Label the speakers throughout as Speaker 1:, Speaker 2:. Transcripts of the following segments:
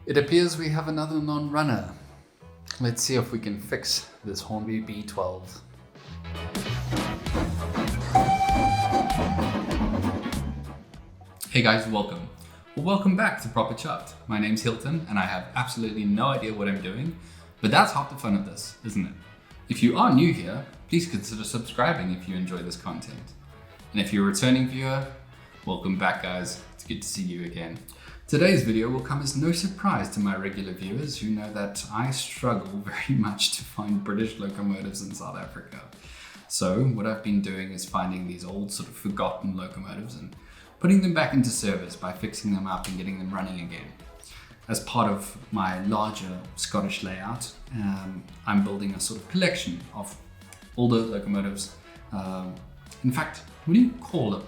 Speaker 1: It appears we have another non-runner. Let's see if we can fix this Hornby B12. Hey guys, welcome. Well, welcome back to Proper Chuffed. My name's Hilton and I have absolutely no idea what I'm doing, but that's half the fun of this, isn't it? If you are new here, please consider subscribing if you enjoy this content. And if you're a returning viewer, welcome back guys. It's good to see you again. Today's video will come as no surprise to my regular viewers who know that I struggle very much to find British locomotives in South Africa. So what I've been doing is finding these old sort of forgotten locomotives and putting them back into service by fixing them up and getting them running again. As part of my larger Scottish layout, I'm building a sort of collection of older locomotives. In fact, what do you call it?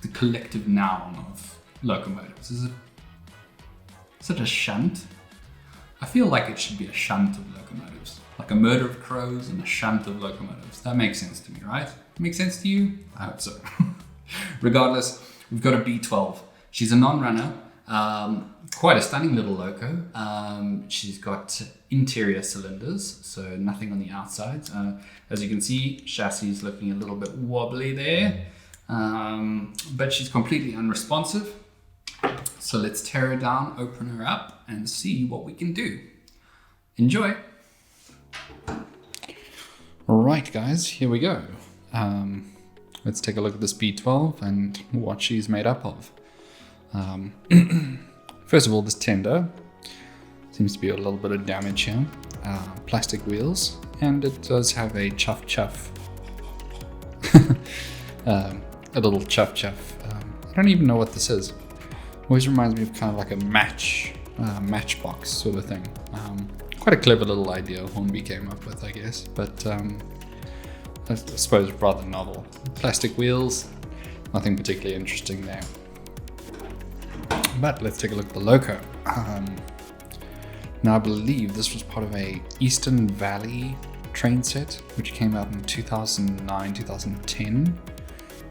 Speaker 1: The collective noun of locomotives? Is it a shunt? I feel like it should be a shunt of locomotives. Like a murder of crows and a shunt of locomotives. That makes sense to me, right? Makes sense to you? I hope so. Regardless, we've got a B12. She's a non-runner. Quite a stunning little loco. She's got interior cylinders, so nothing on the outside. As you can see, chassis is looking a little bit wobbly there, but she's completely unresponsive. So let's tear her down, open her up, and see what we can do. Enjoy! Alright guys, here we go. Let's take a look at this B12 and what she's made up of. First of all, this tender seems to be a little bit of damage here. Plastic wheels, and it does have a chuff. A little chuff. I don't even know what this is. Always reminds me of kind of like a matchbox sort of thing. Quite a clever little idea Hornby came up with, I guess, but I suppose rather novel. Plastic wheels, nothing particularly interesting there. But let's take a look at the loco. Now I believe this was part of a Eastern Valley train set, which came out in 2009, 2010,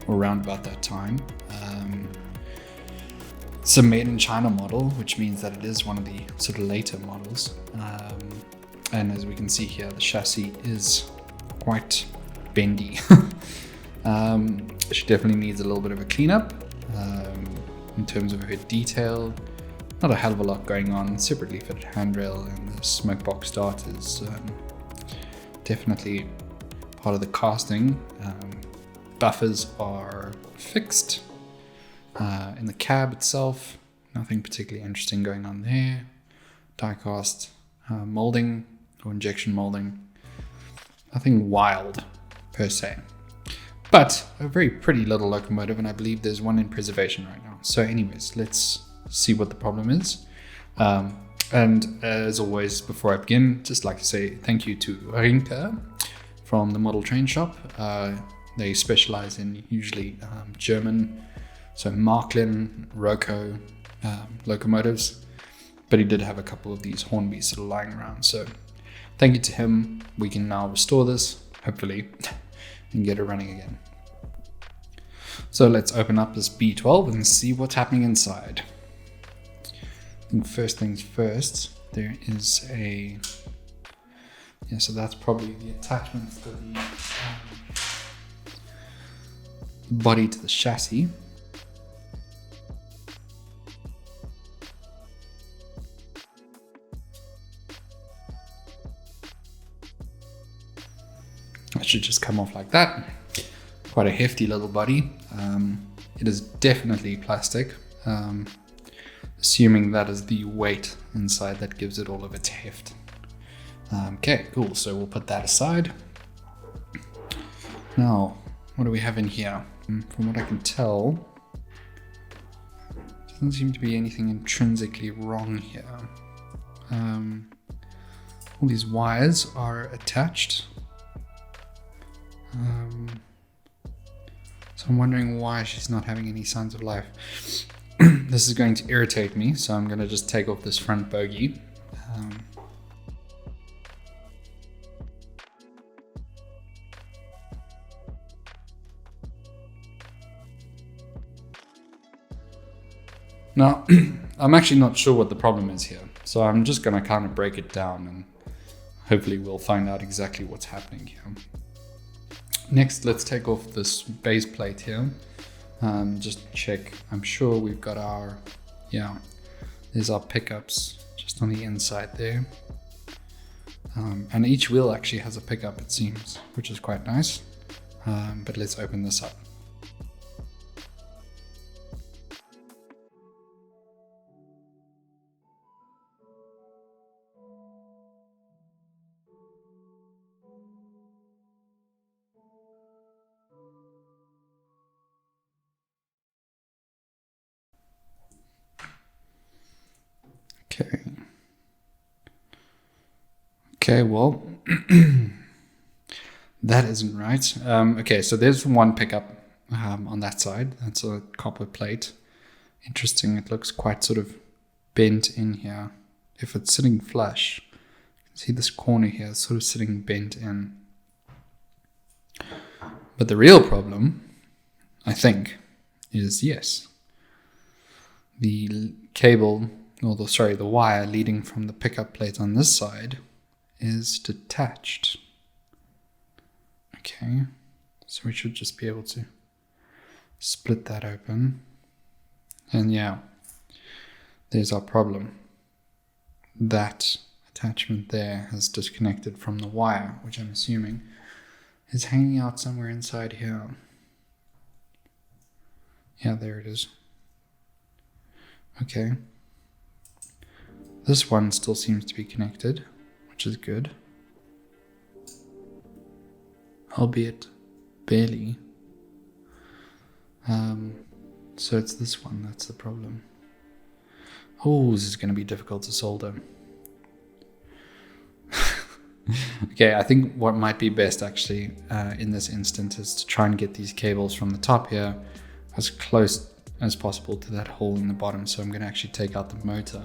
Speaker 1: or around about that time. It's a made in China model, which means that it is one of the sort of later models. And as we can see here, the chassis is quite bendy. She definitely needs a little bit of a cleanup. In terms of her detail, not a hell of a lot going on. Separately fitted handrail and the smoke box start is definitely part of the casting. Buffers are fixed. In the cab itself, nothing particularly interesting going on there. Die cast molding or injection molding, nothing wild per se. But a very pretty little locomotive, and I believe there's one in preservation right now. So anyways, let's see what the problem is. And as always, before I begin, just like to say thank you to Rinke from the Model Train Shop. They specialize in usually German, so Marklin, Roco locomotives. But he did have a couple of these Hornbys sort of lying around. So thank you to him. We can now restore this, hopefully, and get it running again. So let's open up this B12 and see what's happening inside. I think first things first, there is so that's probably the attachment for the body to the chassis. That should just come off like that. Quite a hefty little body. It is definitely plastic. Assuming that is the weight inside that gives it all of its heft. Okay, cool. So we'll put that aside. Now, what do we have in here? From what I can tell, doesn't seem to be anything intrinsically wrong here. All these wires are attached. So I'm wondering why she's not having any signs of life. This is going to irritate me, so I'm going to just take off this front bogie. Now, I'm actually not sure what the problem is here. So I'm just going to kind of break it down and hopefully we'll find out exactly what's happening here. Next, let's take off this base plate here. Just check. I'm sure we've got our, there's our pickups just on the inside there. And each wheel actually has a pickup, it seems, which is quite nice. But let's open this up. Okay, well, that isn't right. Okay, so there's one pickup on that side. That's a copper plate. Interesting, it looks quite sort of bent in here. If it's sitting flush, you can see this corner here is sort of sitting bent in. But the real problem, I think, is yes, the cable, or the wire leading from the pickup plate on this side is detached. Okay, so we should just be able to split that open. And yeah, there's our problem. That attachment there has disconnected from the wire, which I'm assuming is hanging out somewhere inside here. Yeah, there it is. Okay. This one still seems to be connected, which is good. Albeit barely. So it's this one that's the problem. Oh, this is going to be difficult to solder. Okay, I think what might be best actually in this instance is to try and get these cables from the top here as close as possible to that hole in the bottom. So I'm going to actually take out the motor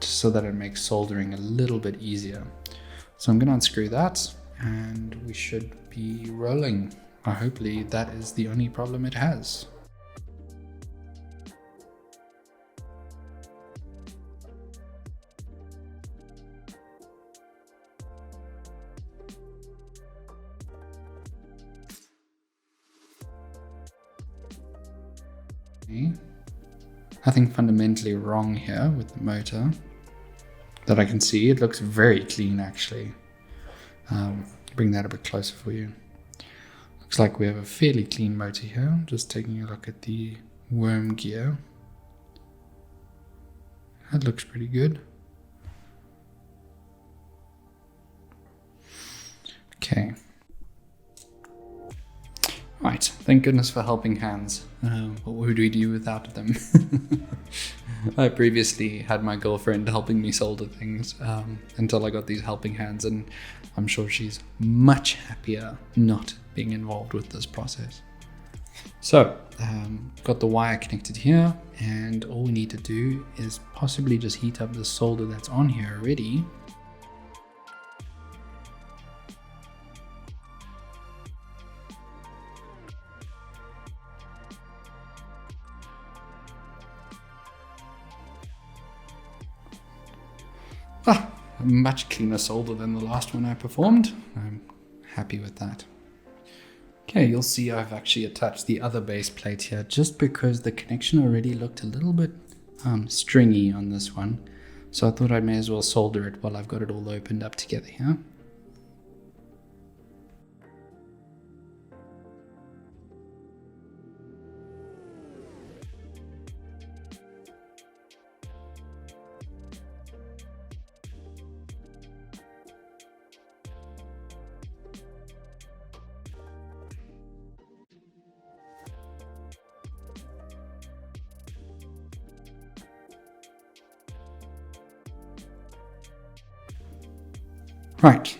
Speaker 1: just so that it makes soldering a little bit easier. So I'm going to unscrew that and we should be rolling. Hopefully that is the only problem it has. Nothing fundamentally wrong here with the motor that I can see. It looks very clean actually. Bring that a bit closer for you. Looks like we have a fairly clean motor here. Just taking a look at the worm gear. That looks pretty good. Okay. Right, thank goodness for helping hands. What would we do without them? I previously had my girlfriend helping me solder things until I got these helping hands, and I'm sure she's much happier not being involved with this process. So, got the wire connected here, and all we need to do is possibly just heat up the solder that's on here already. A much cleaner solder than the last one I performed. I'm happy with that. Okay, you'll see I've actually attached the other base plate here just because the connection already looked a little bit stringy on this one. So I thought I may as well solder it while I've got it all opened up together here. Right,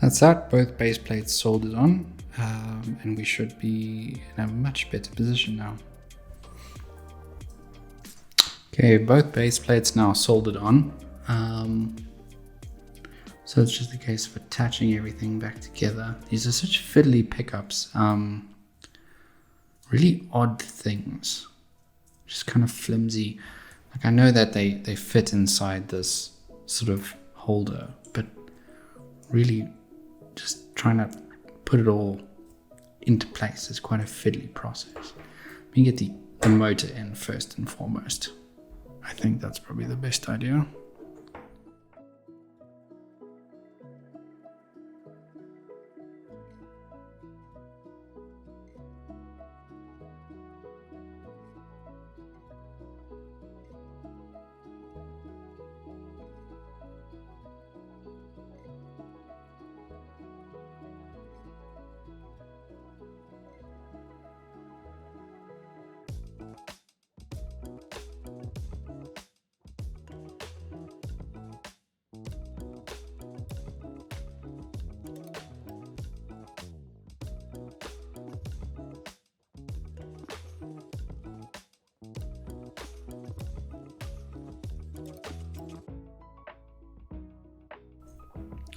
Speaker 1: that's that, both base plates soldered on, and we should be in a much better position now. Okay, both base plates now soldered on, so it's just a case of attaching everything back together. These are such fiddly pickups, really odd things, just kind of flimsy.
Speaker 2: Like, I know that they fit inside this sort of holder, but really just trying to put it all into place is quite a fiddly process. Let me get the motor in first and foremost. I think that's probably the best idea.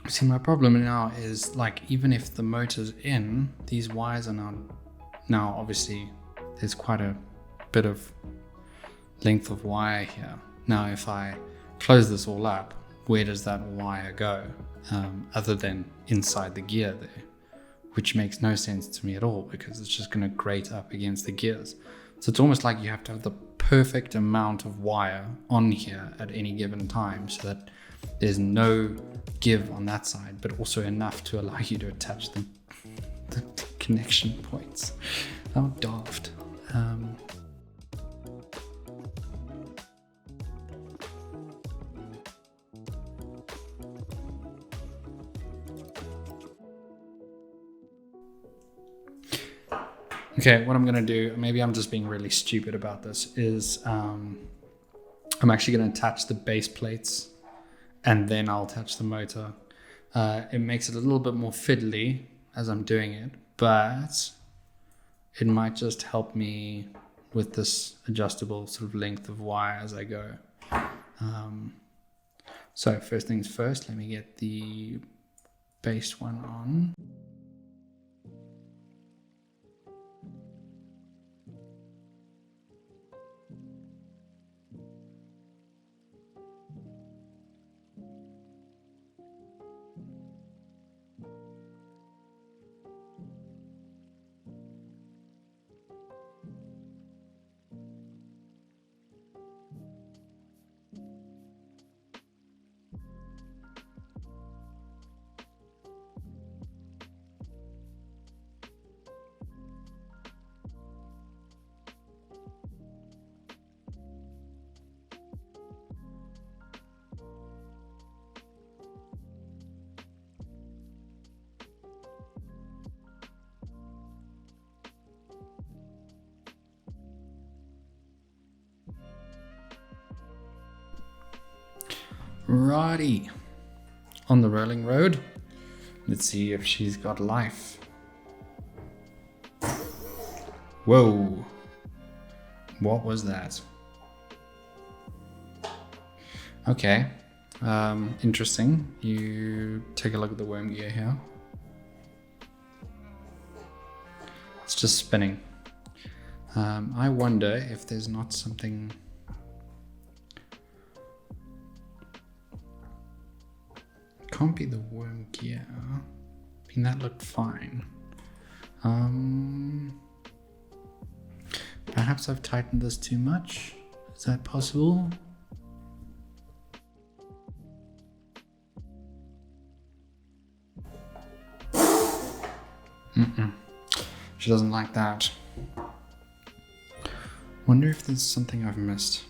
Speaker 2: See, my problem now is, like, even if the motor's in, these wires are now obviously there's quite a bit of length of wire here. Now if I close this all up, where does that wire go, other than inside the gear there, which makes no sense to me at all, because it's just going to grate up against the gears. So it's almost like you have to have the perfect amount of wire on here at any given time so that there's no give on that side, but also enough to allow you to attach the connection points. How daft. Okay, what I'm going to do, maybe I'm just being really stupid about this, is I'm actually going to attach the base plates and then I'll attach the motor. It makes it a little bit more fiddly as I'm doing it, but it might just help me with this adjustable sort of length of wire as I go. So first things first, let me get the base one on. Righty, on the rolling road. Let's see if she's got life. Whoa, what was that? Okay, interesting. You take a look at the worm gear here. It's just spinning. I wonder if there's not something. Can't be the worm gear. I mean, that looked fine. Perhaps I've tightened this too much. Is that possible? She doesn't like that. Wonder if there's something I've missed.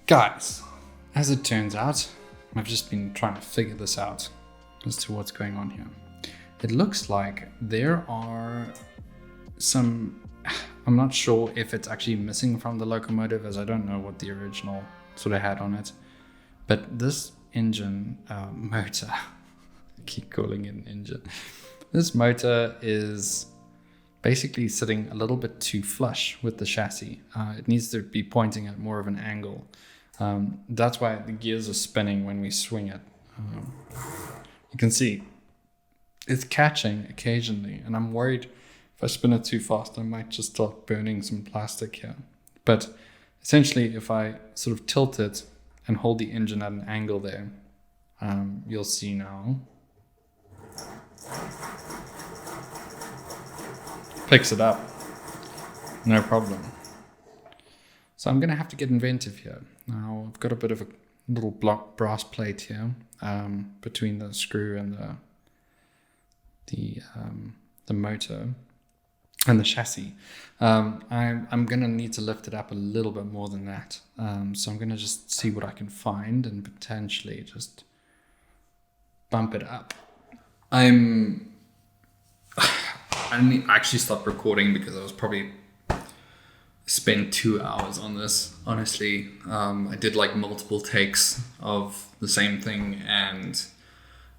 Speaker 2: Guys, as it turns out, I've just been trying to figure this out as to what's going on here. It looks like there are some, I'm not sure if it's actually missing from the locomotive, as I don't know what the original sort of had on it. But this engine motor, I keep calling it an engine. This motor is basically sitting a little bit too flush with the chassis. It needs to be pointing at more of an angle. That's why the gears are spinning when we swing it. You can see it's catching occasionally, and I'm worried if I spin it too fast, I might just start burning some plastic here. But essentially, if I sort of tilt it and hold the engine at an angle there, you'll see now. Picks it up, no problem. So I'm going to have to get inventive here. Now I've got a bit of a little block brass plate here between the screw and the motor and the chassis. I'm going to need to lift it up a little bit more than that. So I'm going to just see what I can find and potentially just bump it up. I actually stopped recording because I was probably spent 2 hours on this. Honestly, I did like multiple takes of the same thing, and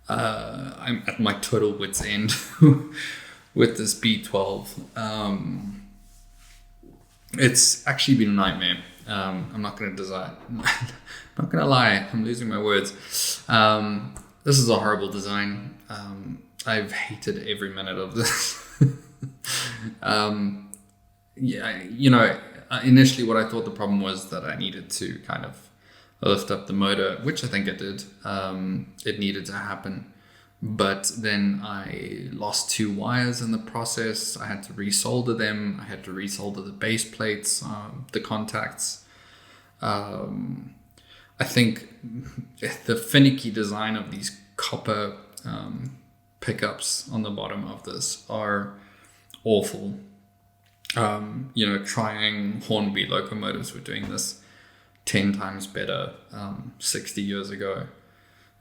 Speaker 2: I'm at my total wit's end with this B12. It's actually been a nightmare. I'm not going to not going to lie. I'm losing my words. This is a horrible design. I've hated every minute of this. Initially what I thought the problem was that I needed to kind of lift up the motor, which I think it did. It needed to happen. But then I lost 2 wires in the process. I had to resolder them. I had to resolder the base plates, the contacts. I think the finicky design of these copper pickups on the bottom of this are awful. Trying Hornby locomotives were doing this 10 times better 60 years ago.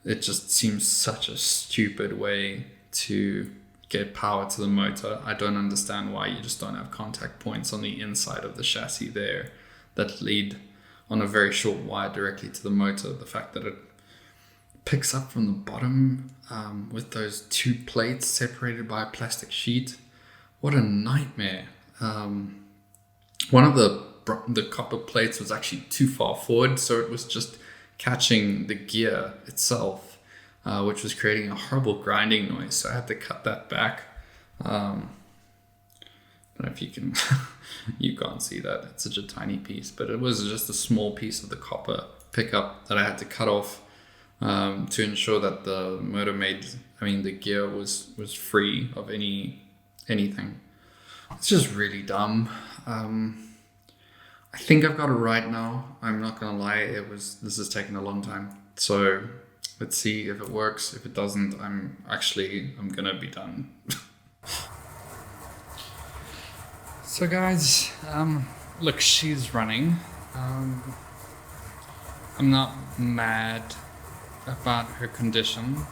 Speaker 2: It just seems such a stupid way to get power to the motor. I don't understand why you just don't have contact points on the inside of the chassis there that lead on a very short wire directly to the motor. The fact that it picks up from the bottom with those 2 plates separated by a plastic sheet. What a nightmare. One of the copper plates was actually too far forward, so it was just catching the gear itself, which was creating a horrible grinding noise. So I had to cut that back. I don't know if you can, you can't see that. It's such a tiny piece, but it was just a small piece of the copper pickup that I had to cut off to ensure that the gear was free of anything. It's just really dumb. I think I've got it right now. I'm not gonna lie, this has taken a long time. So let's see if it works. If it doesn't, I'm gonna be done. So guys, look, she's running. I'm not mad about her condition,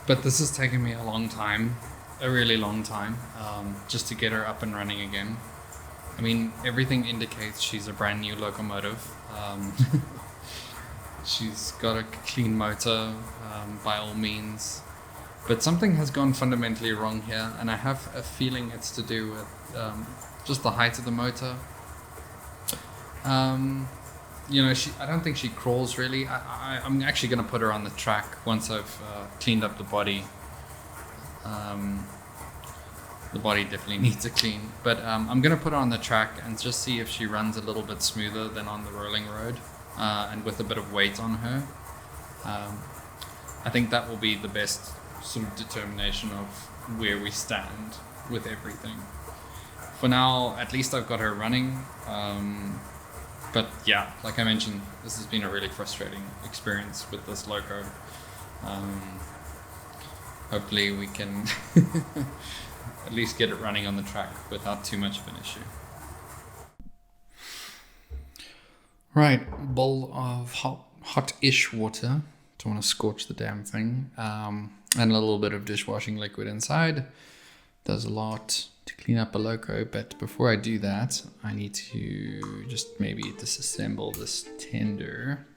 Speaker 2: but this has taken me a long time. A really long time, just to get her up and running again. I mean, everything indicates she's a brand new locomotive. She's got a clean motor, by all means, but something has gone fundamentally wrong here, and I have a feeling it's to do with just the height of the motor. I don't think she crawls really. I'm actually going to put her on the track once I've cleaned up the body. The body definitely needs a clean, but I'm going to put her on the track and just see if she runs a little bit smoother than on the rolling road, and with a bit of weight on her. I think that will be the best sort of determination of where we stand with everything. For now, at least I've got her running, but yeah, like I mentioned, this has been a really frustrating experience with this loco. Hopefully we can at least get it running on the track without too much of an issue. Right, bowl of hot-ish water. Don't want to scorch the damn thing. And a little bit of dishwashing liquid inside. Does a lot to clean up a loco, but before I do that, I need to just maybe disassemble this tender.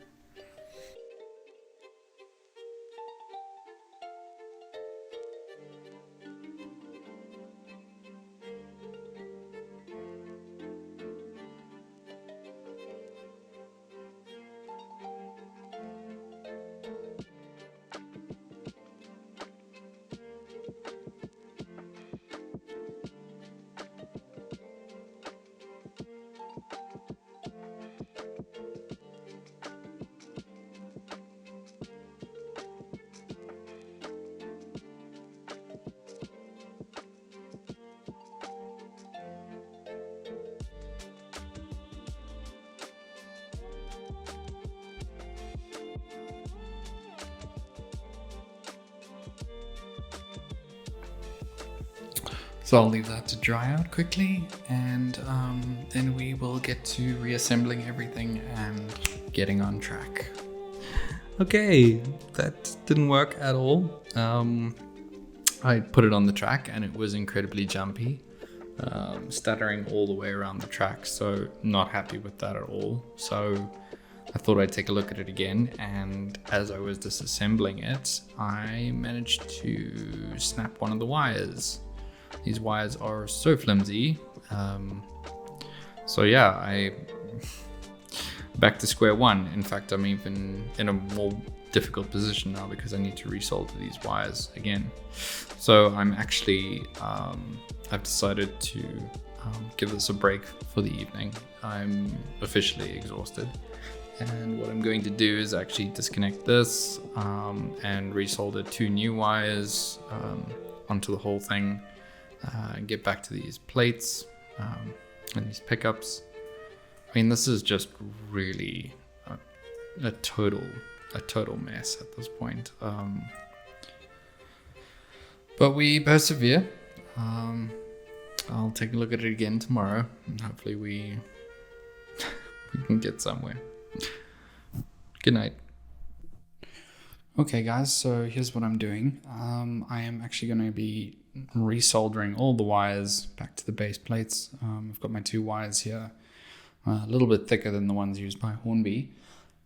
Speaker 2: So I'll leave that to dry out quickly, and then we will get to reassembling everything and getting on track. Okay, that didn't work at all. I put it on the track and it was incredibly jumpy, stuttering all the way around the track, so not happy with that at all. So I thought I'd take a look at it again, and as I was disassembling it, I managed to snap one of the wires. These wires are so flimsy. So yeah, I back to square one. In fact, I'm even in a more difficult position now because I need to resolder these wires again. So I'm actually, I've decided to give this a break for the evening. I'm officially exhausted. And what I'm going to do is actually disconnect this and resolder 2 new wires onto the whole thing. Get back to these plates and these pickups. I mean, this is just really a total mess at this point. But we persevere. I'll take a look at it again tomorrow, and hopefully we can get somewhere. Good night. Okay guys, so here's what I'm doing. I am actually going to be resoldering all the wires back to the base plates. I've got my 2 wires here, a little bit thicker than the ones used by Hornby,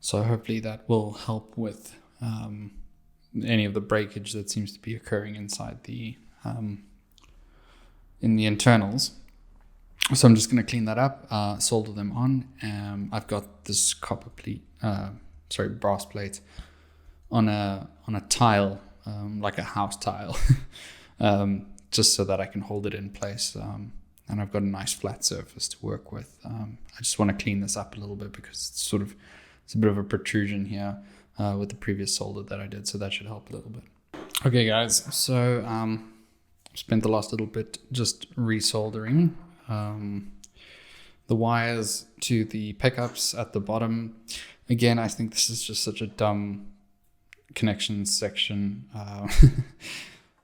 Speaker 2: so hopefully that will help with any of the breakage that seems to be occurring inside the in the internals. So I'm just going to clean that up, solder them on. I've got this brass plate on a tile, like a house tile, just so that I can hold it in place. And I've got a nice flat surface to work with. I just want to clean this up a little bit because it's a bit of a protrusion here with the previous solder that I did, so that should help a little bit. Okay guys, so spent the last little bit just resoldering the wires to the pickups at the bottom. Again, I think this is just such a dumb connection section.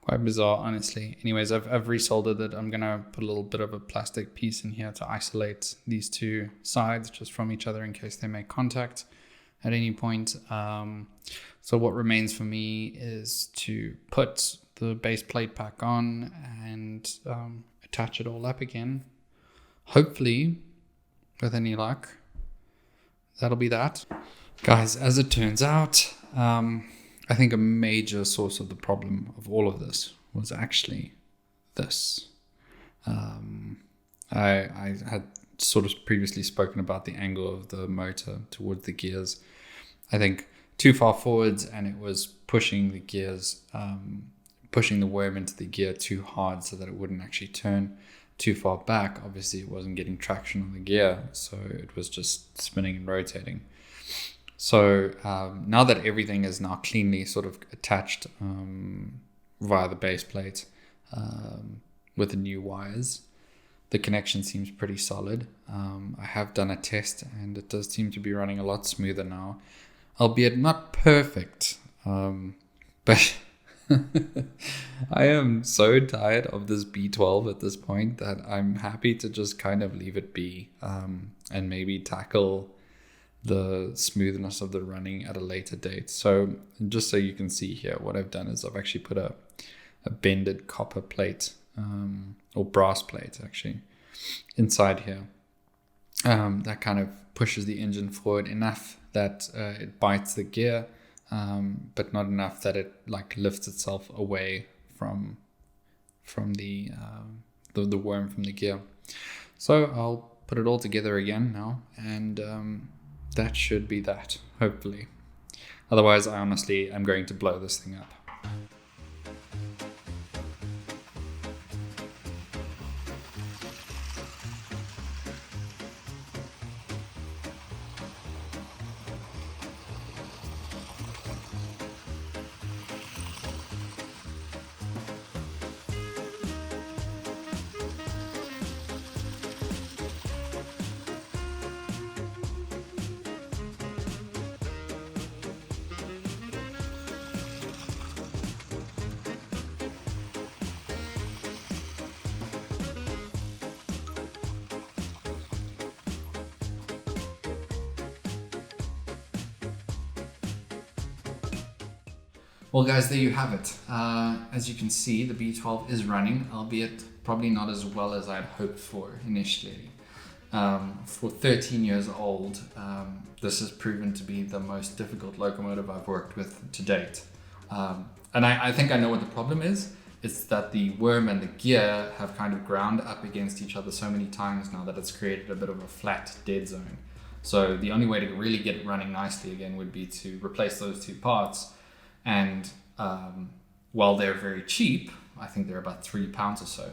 Speaker 2: Quite bizarre, honestly. Anyways, I've resoldered it. I'm gonna put a little bit of a plastic piece in here to isolate these 2 sides just from each other in case they make contact at any point. So what remains for me is to put the base plate back on and attach it all up again. Hopefully, with any luck, that'll be that. Guys, as it turns out, I think a major source of the problem of all of this was actually this. I had sort of previously spoken about the angle of the motor towards the gears. I think too far forwards, and it was pushing the gears, pushing the worm into the gear too hard so that it wouldn't actually turn. Too far back, obviously it wasn't getting traction on the gear, so it was just spinning and rotating. So now that everything is now cleanly sort of attached via the base plate with the new wires, the connection seems pretty solid. I have done a test and it does seem to be running a lot smoother now, albeit not perfect. But I am so tired of this B12 at this point that I'm happy to just kind of leave it be and maybe tackle the smoothness of the running at a later date. So just so you can see here, what I've done is I've actually put a bended copper plate or brass plate actually inside here that kind of pushes the engine forward enough that it bites the gear, but not enough that it like lifts itself away from the worm from the gear. So I'll put it all together again now, and that should be that, hopefully. Otherwise, I honestly am going to blow this thing up.
Speaker 1: Well guys, there you have it. As you can see, the B12 is running, albeit probably not as well as I'd hoped for initially. For 13 years old, this has proven to be the most difficult locomotive I've worked with to date. And I think I know what the problem is. It's that the worm and the gear have kind of ground up against each other so many times now that it's created a bit of a flat dead zone. So the only way to really get it running nicely again would be to replace those two parts. And while they're very cheap, I think they're about £3 or so,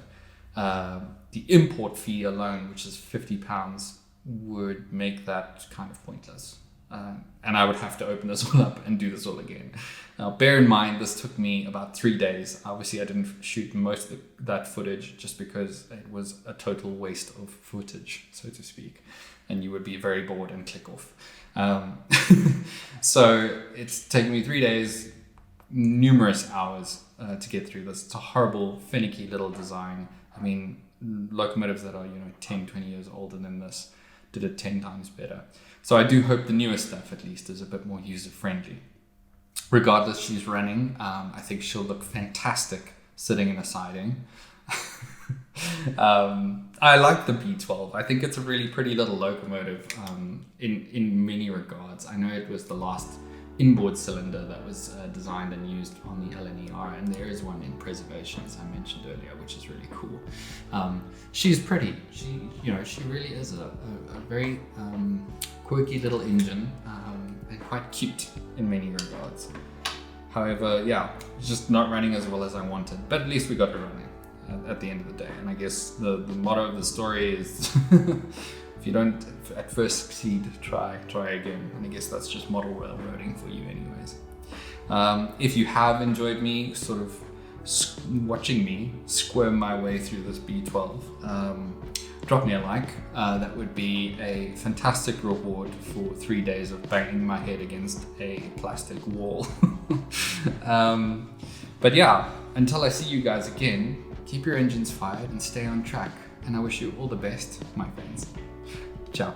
Speaker 1: the import fee alone, which is £50, would make that kind of pointless. And I would have to open this all up and do this all again. Now, bear in mind, this took me about 3 days. Obviously, I didn't shoot most of that footage just because it was a total waste of footage, so to speak. And you would be very bored and click off. So it's taken me 3 days, numerous hours to get through this. It's a horrible, finicky little design. I mean, locomotives that are 10, 20 years older than this did it 10 times better. So I do hope the newer stuff at least is a bit more user-friendly. Regardless, she's running. I think she'll look fantastic sitting in a siding. I like the B12. I think it's a really pretty little locomotive in many regards. I know it was the last inboard cylinder that was designed and used on the LNER, and there is one in preservation, as I mentioned earlier, which is really cool. She's pretty. She really is a very quirky little engine and quite cute in many regards. However, yeah, it's just not running as well as I wanted, but at least we got it running at the end of the day. And I guess the motto of the story is if you don't at first succeed, try again. And I guess that's just model railroading for you anyways. If you have enjoyed me sort of watching me squirm my way through this B12, drop me a like. That would be a fantastic reward for 3 days of banging my head against a plastic wall. But yeah, until I see you guys again, keep your engines fired and stay on track. And I wish you all the best, my friends. Ciao.